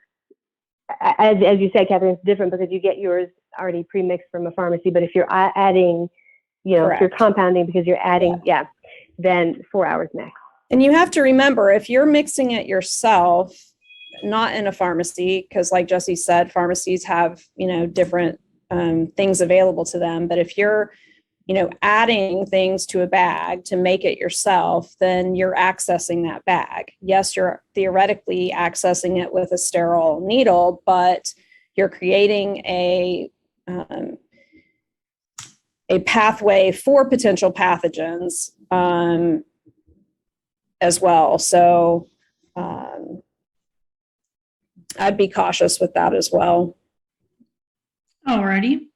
C: as you said, Catherine, it's different because you get yours already pre-mixed from a pharmacy. But if you're adding, if you're compounding because you're adding, then 4 hours max.
B: And you have to remember, if you're mixing it yourself, not in a pharmacy, because like Jessy said, pharmacies have, different things available to them. But if you're, adding things to a bag to make it yourself, then you're accessing that bag. Yes, you're theoretically accessing it with a sterile needle, but you're creating a pathway for potential pathogens as well. So I'd be cautious with that as well.
E: All righty.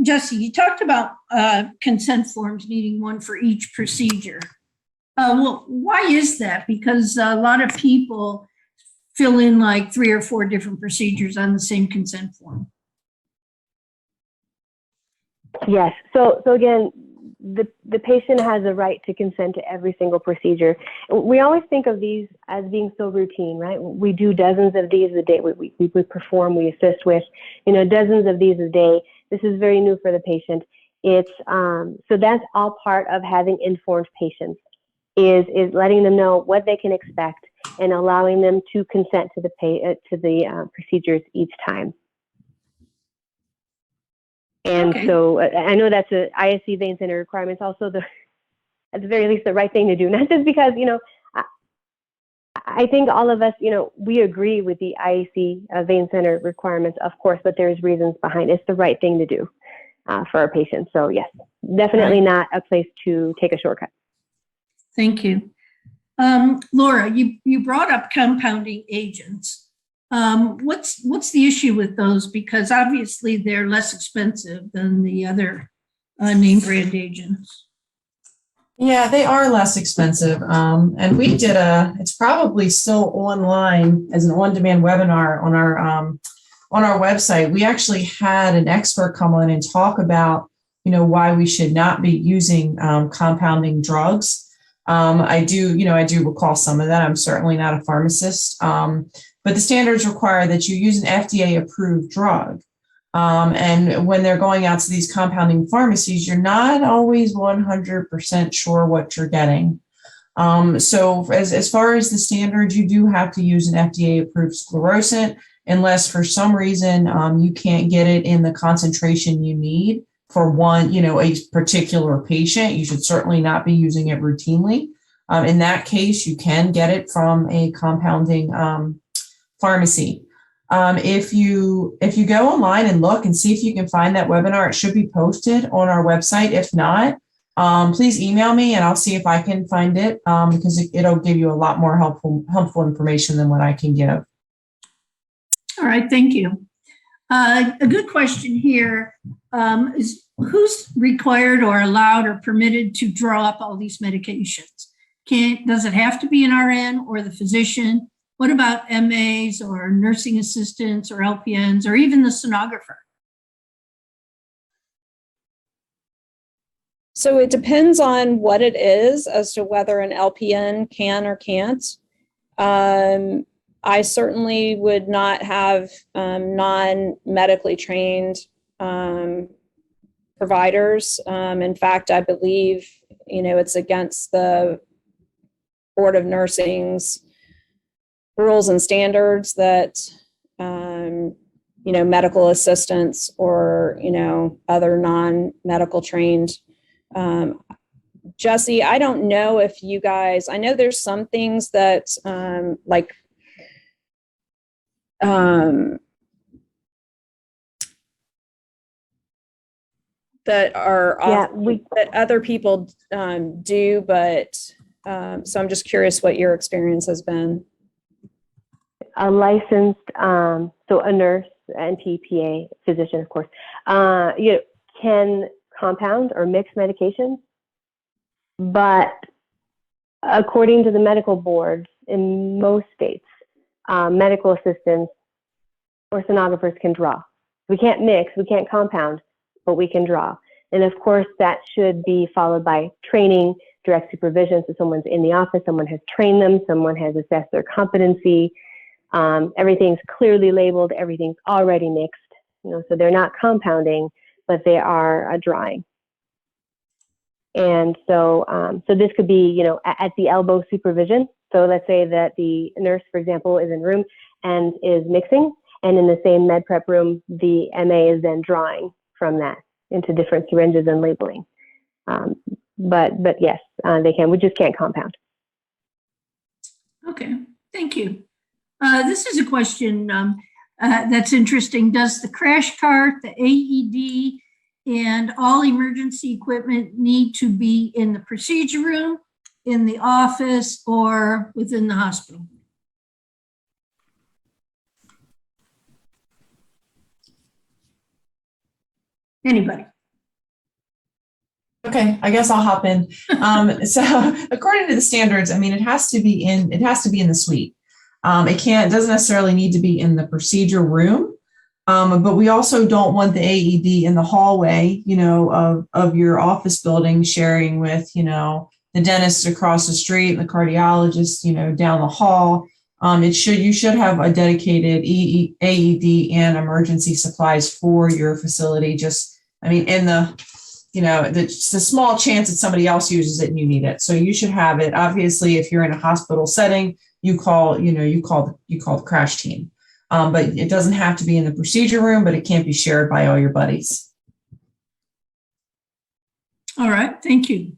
E: Jessy, you talked about consent forms needing one for each procedure. Well, why is that? Because a lot of people fill in like 3 or 4 different procedures on the same consent form.
C: Yes. So again, the patient has a right to consent to every single procedure. We always think of these as being so routine, right? We do dozens of these a day. We perform, we assist with, dozens of these a day. This is very new for the patient. It's so that's all part of having informed patients, is letting them know what they can expect and allowing them to consent to the procedures each time. And so I know that's a ISC Vein Center requirement. It's also at the very least, the right thing to do. Not just because, I think all of us, we agree with the IAC Vein Center requirements, of course, but there's reasons behind it. It's the right thing to do for our patients. So yes, definitely not a place to take a shortcut.
E: Thank you. Laura, you brought up compounding agents. What's the issue with those? Because obviously they're less expensive than the other name brand agents.
D: Yeah, they are less expensive. And we did it's probably still online as an on-demand webinar on our website. We actually had an expert come on and talk about, why we should not be using compounding drugs. I do recall some of that. I'm certainly not a pharmacist, but the standards require that you use an FDA approved drug. And when they're going out to these compounding pharmacies, you're not always 100% sure what you're getting. So as far as the standards, you do have to use an FDA approved sclerosant unless for some reason you can't get it in the concentration you need for one, a particular patient. You should certainly not be using it routinely. In that case, you can get it from a compounding pharmacy. If you go online and look and see if you can find that webinar, it should be posted on our website. If not, please email me and I'll see if I can find it because it'll give you a lot more helpful information than what I can give.
E: All right, thank you. A good question here is who's required or allowed or permitted to draw up all these medications? Does it have to be an RN or the physician? What about MAs or nursing assistants or LPNs or even the sonographer?
B: So it depends on what it is as to whether an LPN can or can't. I certainly would not have non-medically trained providers. In fact, I believe, it's against the Board of Nursing's rules and standards that, medical assistants or, other non-medical trained. Jessy, I don't know if you guys, I know there's some things that that are that other people do, but so I'm just curious what your experience has been.
C: A licensed, so a nurse, NP, PA, physician, of course, can compound or mix medications, but according to the medical boards in most states, medical assistants or sonographers can draw. We can't mix, we can't compound, but we can draw. And of course, that should be followed by training, direct supervision. So someone's in the office, someone has trained them, someone has assessed their competency. Everything's clearly labeled, everything's already mixed, so they're not compounding, but they are drawing. And so, so this could be, at the elbow supervision. So let's say that the nurse, for example, is in room and is mixing, and in the same med prep room, the MA is then drawing from that into different syringes and labeling. But yes, they can. We just can't compound.
E: Okay, thank you. This is a question that's interesting. Does the crash cart, the AED, and all emergency equipment need to be in the procedure room, in the office, or within the hospital? Anybody?
D: Okay, I guess I'll hop in. So according to the standards, it has to be in the suite. It doesn't necessarily need to be in the procedure room, but we also don't want the AED in the hallway, of your office building sharing with, the dentist across the street, the cardiologist, down the hall. You should have a dedicated AED and emergency supplies for your facility. It's a small chance that somebody else uses it and you need it. So you should have it. Obviously, if you're in a hospital setting, you call the crash team. But it doesn't have to be in the procedure room, but it can't be shared by all your buddies.
E: All right, thank you.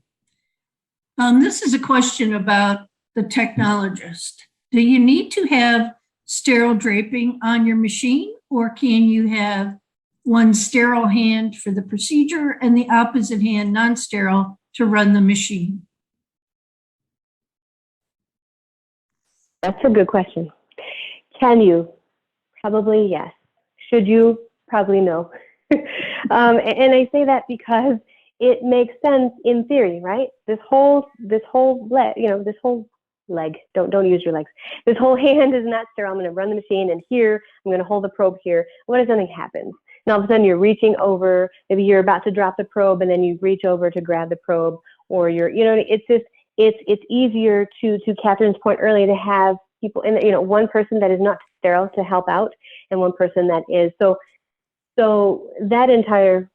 E: This is a question about the technologist. Do you need to have sterile draping on your machine, or can you have one sterile hand for the procedure and the opposite hand non-sterile to run the machine?
C: That's a good question. Can you? Probably yes. Should you? Probably no. And I say that because it makes sense in theory, right? This whole leg, this whole leg. Don't use your legs. This whole hand is not sterile. I'm going to run the machine, and here I'm going to hold the probe here. What if something happens? And all of a sudden you're reaching over. Maybe you're about to drop the probe, and then you reach over to grab the probe, or it's easier to Catherine's point earlier to have people in, one person that is not sterile to help out, and one person that is. So that entire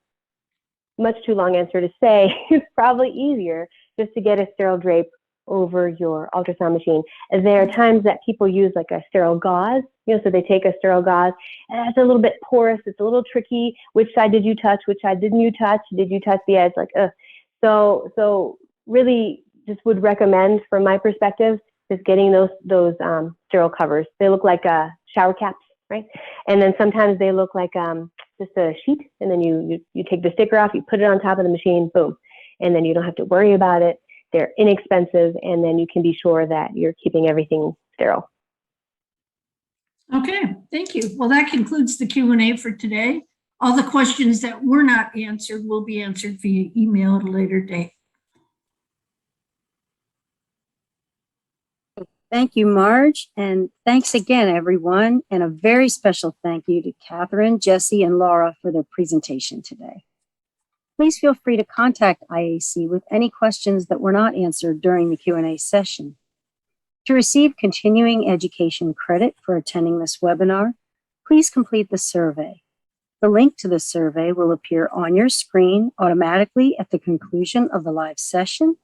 C: much too long answer to say it's probably easier just to get a sterile drape over your ultrasound machine. There are times that people use like a sterile gauze, so they take a sterile gauze, and it's a little bit porous, it's a little tricky. Which side did you touch? Which side didn't you touch? Did you touch the edge? Like, So really just would recommend, from my perspective, just getting those sterile covers. They look like shower caps, right? And then sometimes they look like just a sheet, and then you take the sticker off, you put it on top of the machine, boom, and then you don't have to worry about it. They're inexpensive, and then you can be sure that you're keeping everything sterile.
E: Okay, thank you. Well, that concludes the Q&A for today. All the questions that were not answered will be answered via email at a later date.
A: Thank you, Marge, and thanks again, everyone, and a very special thank you to Katherine, Jessy, and Laura for their presentation today. Please feel free to contact IAC with any questions that were not answered during the Q&A session. To receive continuing education credit for attending this webinar, please complete the survey. The link to the survey will appear on your screen automatically at the conclusion of the live session,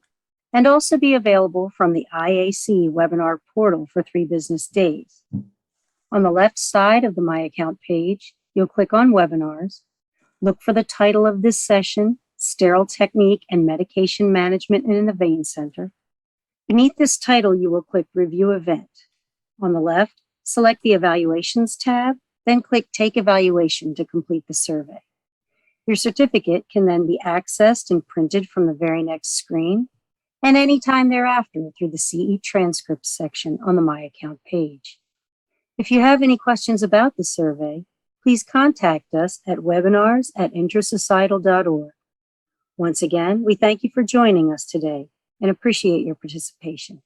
A: and also be available from the IAC webinar portal for 3 business days. On the left side of the My Account page, you'll click on Webinars, look for the title of this session, Sterile Technique and Medication Management in the Vein Center. Beneath this title, you will click Review Event. On the left, select the Evaluations tab, then click Take Evaluation to complete the survey. Your certificate can then be accessed and printed from the very next screen, and any time thereafter through the CE transcripts section on the My Account page. If you have any questions about the survey, please contact us at webinars@intrasocietal.org. Once again, we thank you for joining us today and appreciate your participation.